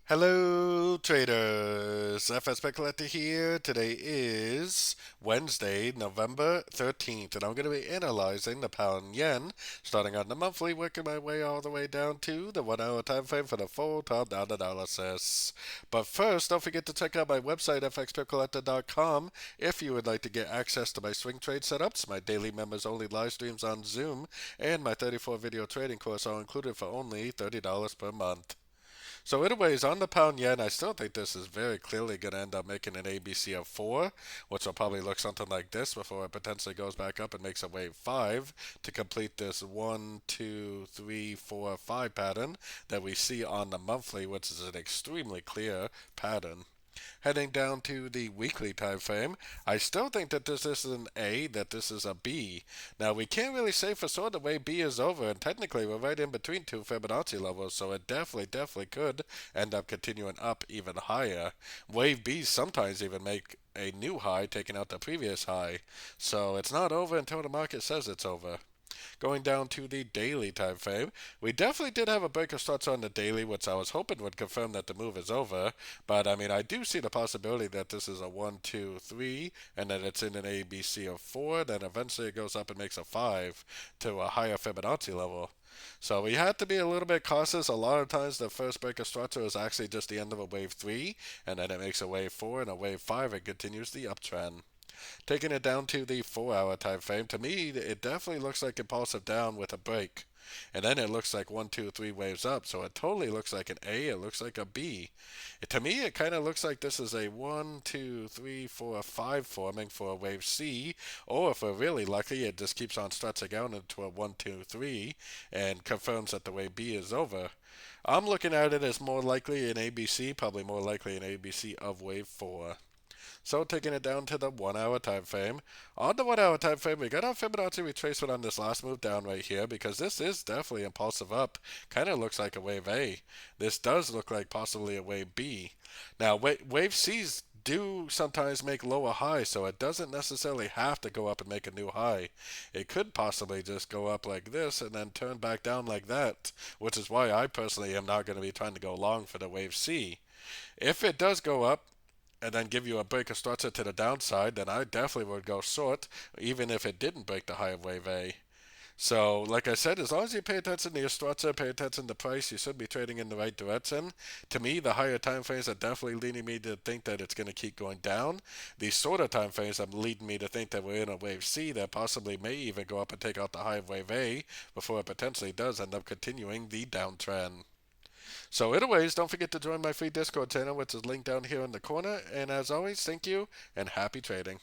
Hello, traders. FX Pip Collector here. Today is Wednesday, November 13th, and I'm going to be analyzing the pound yen, starting on the monthly, working my way all the way down to the 1 hour time frame for the full top-down analysis. But first, don't forget to check out my website, fxpipcollector.com, if you would like to get access to my swing trade setups, my daily members-only live streams on Zoom, and my 34 video trading course, all included for only $30 per month. So anyways, on the pound yen, I still think this is very clearly going to end up making an ABC of 4, which will probably look something like this before it potentially goes back up and makes a wave 5 to complete this 1, 2, 3, 4, 5 pattern that we see on the monthly, which is an extremely clear pattern. Heading down to the weekly time frame, I still think that this is an A, that this is a B. Now, we can't really say for sure the way B is over, and technically we're right in between two Fibonacci levels, so it definitely could end up continuing up even higher. Wave B sometimes even make a new high, taking out the previous high. So it's not over until the market says it's over. Going down to the daily time frame, we definitely did have a break of structure on the daily, which I was hoping would confirm that the move is over. But I mean, I do see the possibility that this is a 1, 2, 3, and then it's in an ABC of 4. Then eventually it goes up and makes a 5 to a higher Fibonacci level. So we had to be a little bit cautious. A lot of times the first break of structure is actually just the end of a wave 3, and then it makes a wave 4 and a wave 5 and continues the uptrend. Taking it down to the 4 hour time frame, to me, it definitely looks like impulsive down with a break. And then it looks like 1, 2, 3 waves up. So it totally looks like an A. It looks like a B. To me, it kind of looks like this is a 1, 2, 3, 4, 5 forming for a wave C. Or if we're really lucky, it just keeps on stretching out into a 1, 2, 3 and confirms that the wave B is over. I'm looking at it as more likely an ABC, probably more likely an ABC of wave 4. So taking it down to the 1 hour time frame. On the 1 hour time frame, we got our Fibonacci retracement on this last move down right here because this is definitely impulsive up. Kind of looks like a wave A. This does look like possibly a wave B. Now, wave C's do sometimes make lower highs, so it doesn't necessarily have to go up and make a new high. It could possibly just go up like this and then turn back down like that, which is why I personally am not going to be trying to go long for the wave C. If it does go up, and then give you a break of structure to the downside, then I definitely would go short, even if it didn't break the high of wave A. So, like I said, as long as you pay attention to your structure, pay attention to price, you should be trading in the right direction. To me, the higher time frames are definitely leading me to think that it's going to keep going down. The shorter time frames are leading me to think that we're in a wave C that possibly may even go up and take out the high of wave A before it potentially does end up continuing the downtrend. So anyways, don't forget to join my free Discord channel, which is linked down here in the corner. And as always, thank you and happy trading.